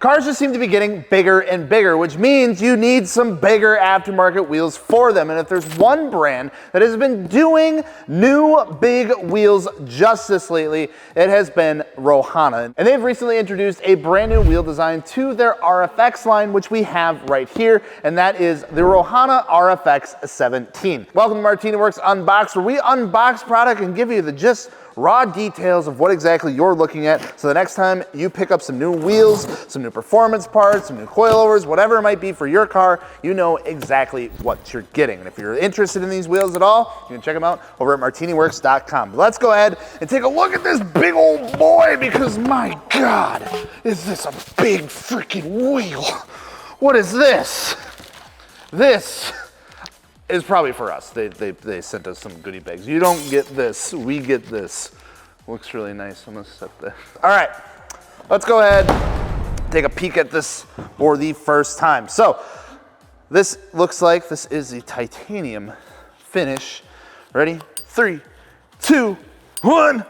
Cars just seem to be getting bigger and bigger, which means you need some bigger aftermarket wheels for them. And if there's one brand that has been doing new big wheels justice lately, it has been Rohana. And they've recently introduced a brand new wheel design to their RFX line, which we have right here, and that is the Rohana RFX17. Welcome to Martini Works Unboxed, where we unbox product and give you the gist, raw details of what exactly you're looking at, so the next time you pick up some new wheels, some new performance parts, some new coilovers, whatever it might be for your car, you know exactly what you're getting. And if you're interested in these wheels at all, you can check them out over at martiniworks.com. Let's go ahead and take a look at this big old boy, because my God, is this a big freaking wheel. What is this? This is probably for us. They sent us some goodie bags. You don't get this, we get this. Looks really nice. I'm gonna set that. All right, let's go ahead, take a peek at this for the first time. So this looks like this is the titanium finish. Ready? 3, 2, 1.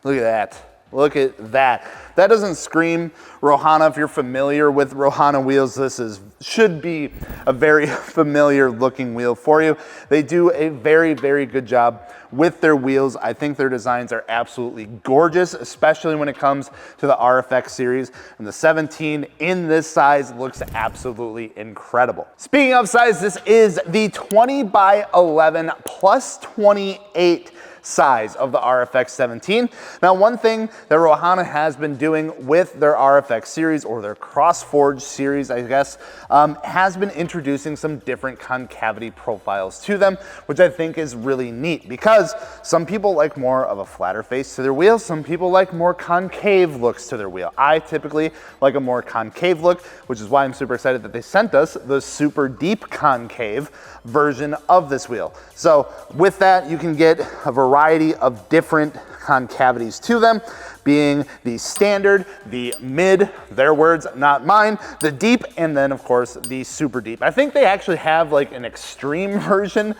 Look at that. Look at that. That doesn't scream Rohana. If you're familiar with Rohana wheels, this should be a very familiar looking wheel for you. They do a very, very good job with their wheels. I think their designs are absolutely gorgeous, especially when it comes to the RFX series. And the 17 in this size looks absolutely incredible. Speaking of size, this is the 20 by 11 plus 28 size of the RFX 17. Now, one thing that Rohana has been doing with their RFX series, or their Crossforge series, I guess, has been introducing some different concavity profiles to them, which I think is really neat, because some people like more of a flatter face to their wheel. Some people like more concave looks to their wheel. I typically like a more concave look, which is why I'm super excited that they sent us the super deep concave version of this wheel. So with that, you can get a variety of different concavities to them, being the standard, the mid, their words, not mine, the deep, and then of course the super deep. I think they actually have like an extreme version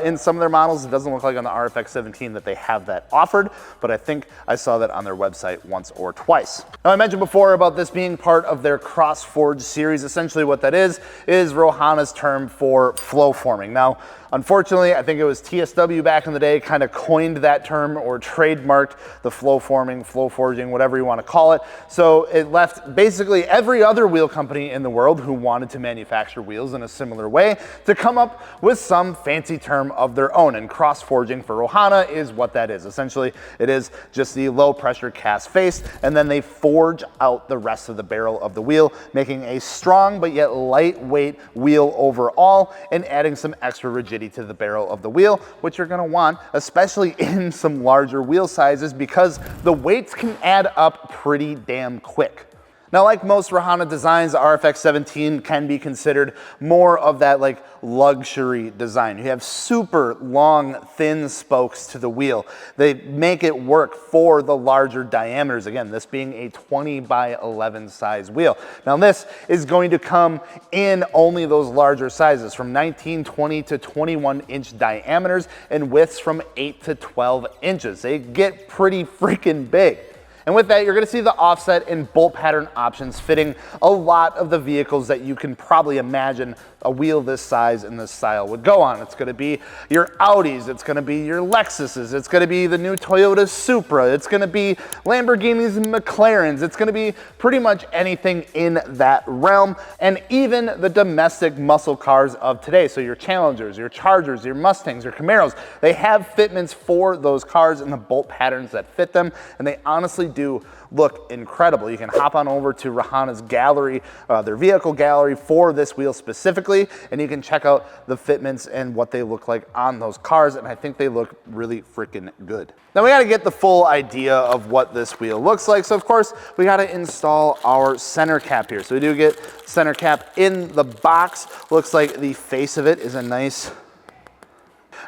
in some of their models. It doesn't look like on the RFX 17 that they have that offered, but I think I saw that on their website once or twice. Now, I mentioned before about this being part of their Crossforge series. Essentially what that is Rohana's term for flow forming. Now, unfortunately, I think it was TSW back in the day kind of coined that term or trademarked the flow forming, flow forging, whatever you want to call it. So it left basically every other wheel company in the world who wanted to manufacture wheels in a similar way to come up with some fancy term of their own. And cross forging for Rohana is what that is. Essentially, it is just the low pressure cast face, and then they forge out the rest of the barrel of the wheel, making a strong but yet lightweight wheel overall, and adding some extra rigidity to the barrel of the wheel, which you're going to want, especially in some larger wheel sizes, because the weights can add up pretty damn quick. Now, like most Rohana designs, the RFX 17 can be considered more of that like luxury design. You have super long, thin spokes to the wheel. They make it work for the larger diameters. Again, this being a 20 by 11 size wheel. Now, this is going to come in only those larger sizes, from 19, 20 to 21 inch diameters, and widths from 8 to 12 inches. They get pretty freaking big. And with that, you're gonna see the offset and bolt pattern options fitting a lot of the vehicles that you can probably imagine a wheel this size and this style would go on. It's gonna be your Audis, it's gonna be your Lexuses, it's gonna be the new Toyota Supra, it's gonna be Lamborghinis and McLarens, it's gonna be pretty much anything in that realm, and even the domestic muscle cars of today. So your Challengers, your Chargers, your Mustangs, your Camaros, they have fitments for those cars and the bolt patterns that fit them, and they honestly do look incredible. You can hop on over to Rohana's gallery, their vehicle gallery for this wheel specifically, and you can check out the fitments and what they look like on those cars, and I think they look really freaking good. Now we gotta get the full idea of what this wheel looks like, so of course we gotta install our center cap here. So we do get center cap in the box. Looks like the face of it is a nice.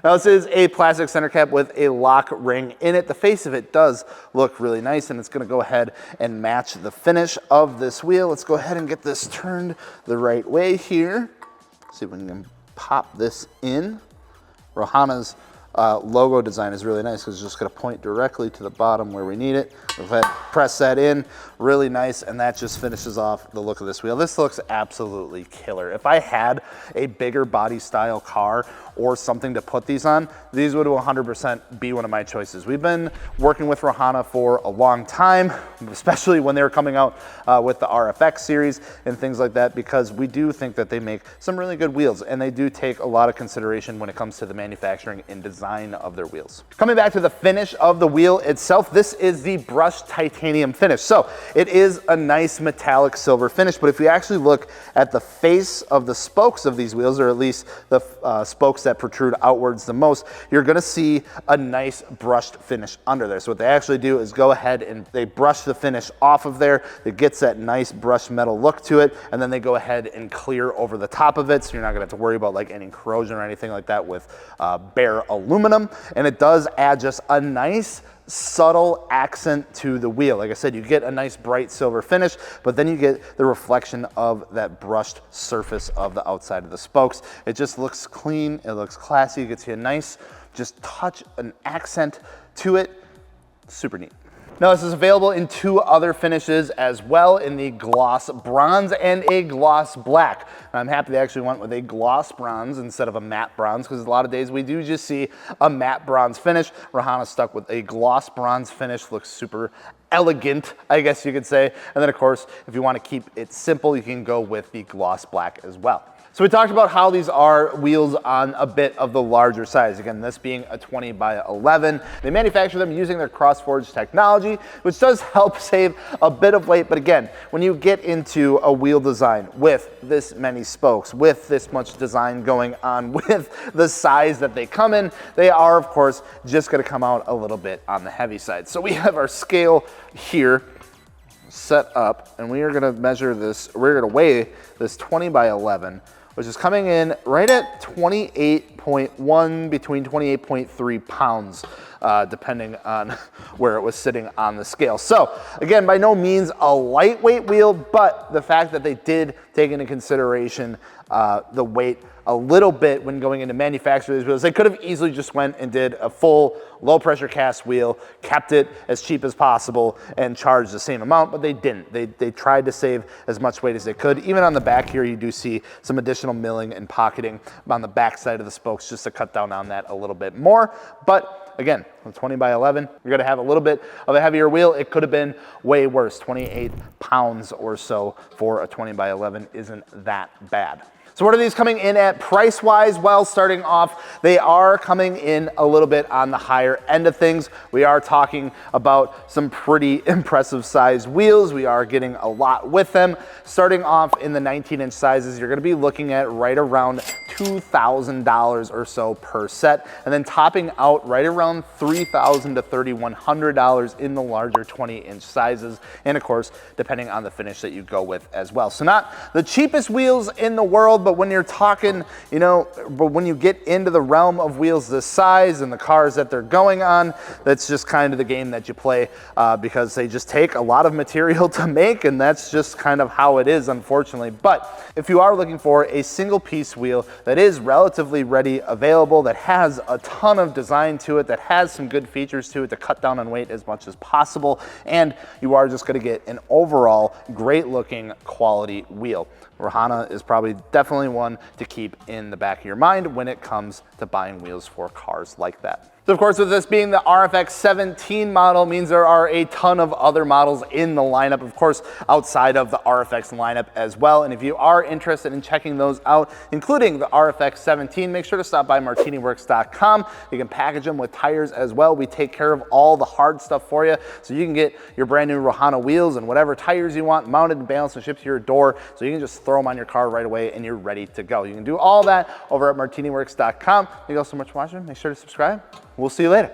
Now this is a plastic center cap with a lock ring in it. The face of it does look really nice, and it's gonna go ahead and match the finish of this wheel. Let's go ahead and get this turned the right way here. See if we can pop this in. Rohana's logo design is really nice because it's just going to point directly to the bottom where we need it. If I press that in, really nice, and that just finishes off the look of this wheel. This looks absolutely killer. If I had a bigger body style car or something to put these on, these would 100% be one of my choices. We've been working with Rohana for a long time, especially when they were coming out with the RFX series and things like that, because we do think that they make some really good wheels, and they do take a lot of consideration when it comes to the manufacturing and design of their wheels. Coming back to the finish of the wheel itself, this is the brushed titanium finish. So it is a nice metallic silver finish, but if you actually look at the face of the spokes of these wheels, or at least the spokes that protrude outwards the most, you're gonna see a nice brushed finish under there. So what they actually do is go ahead and they brush the finish off of there. It gets that nice brushed metal look to it, and then they go ahead and clear over the top of it, so you're not gonna have to worry about like any corrosion or anything like that with bare aluminum. And it does add just a nice subtle accent to the wheel. Like I said, you get a nice bright silver finish, but then you get the reflection of that brushed surface of the outside of the spokes. It just looks clean, it looks classy, it gets you a nice just touch, an accent to it. Super neat. Now this is available in 2 other finishes as well, in the gloss bronze and a gloss black. And I'm happy they actually went with a gloss bronze instead of a matte bronze, because a lot of days we do just see a matte bronze finish. Rohana stuck with a gloss bronze finish, looks super elegant, I guess you could say. And then of course, if you want to keep it simple, you can go with the gloss black as well. So we talked about how these are wheels on a bit of the larger size. Again, this being a 20 by 11. They manufacture them using their cross-forged technology, which does help save a bit of weight. But again, when you get into a wheel design with this many spokes, with this much design going on, with the size that they come in, they are, of course, just gonna come out a little bit on the heavy side. So we have our scale here set up, and we are gonna measure this, we're gonna weigh this 20 by 11, which is coming in right at 28.1, between 28.3 pounds, depending on where it was sitting on the scale. So again, by no means a lightweight wheel, but the fact that they did take into consideration the weight a little bit when going into manufacture these wheels. They could have easily just went and did a full low pressure cast wheel, kept it as cheap as possible, and charged the same amount, but they didn't. They tried to save as much weight as they could. Even on the back here, you do see some additional milling and pocketing on the back side of the spokes just to cut down on that a little bit more. But again, with 20 by 11, you're gonna have a little bit of a heavier wheel. It could have been way worse. 28 pounds or so for a 20 by 11 isn't that bad. So what are these coming in at price-wise? Well, starting off, they are coming in a little bit on the higher end of things. We are talking about some pretty impressive sized wheels. We are getting a lot with them. Starting off in the 19-inch sizes, you're gonna be looking at right around $2,000 or so per set, and then topping out right around $3,000 to $3,100 in the larger 20-inch sizes, and of course, depending on the finish that you go with as well. So not the cheapest wheels in the world, but when you're talking, but when you get into the realm of wheels this size and the cars that they're going on, that's just kind of the game that you play, because they just take a lot of material to make, and that's just kind of how it is, unfortunately. But if you are looking for a single piece wheel that is relatively ready available, that has a ton of design to it, that has some good features to it to cut down on weight as much as possible, and you are just going to get an overall great looking quality wheel, Rohana is probably definitely one to keep in the back of your mind when it comes to buying wheels for cars like that. So of course, with this being the RFX17 model, means there are a ton of other models in the lineup, of course, outside of the RFX lineup as well. And if you are interested in checking those out, including the RFX17, make sure to stop by martiniworks.com. You can package them with tires as well. We take care of all the hard stuff for you, so you can get your brand new Rohana wheels and whatever tires you want mounted and balanced and shipped to your door, so you can just throw them on your car right away and you're ready to go. You can do all that over at martiniworks.com. Thank you all so much for watching. Make sure to subscribe. We'll see you later.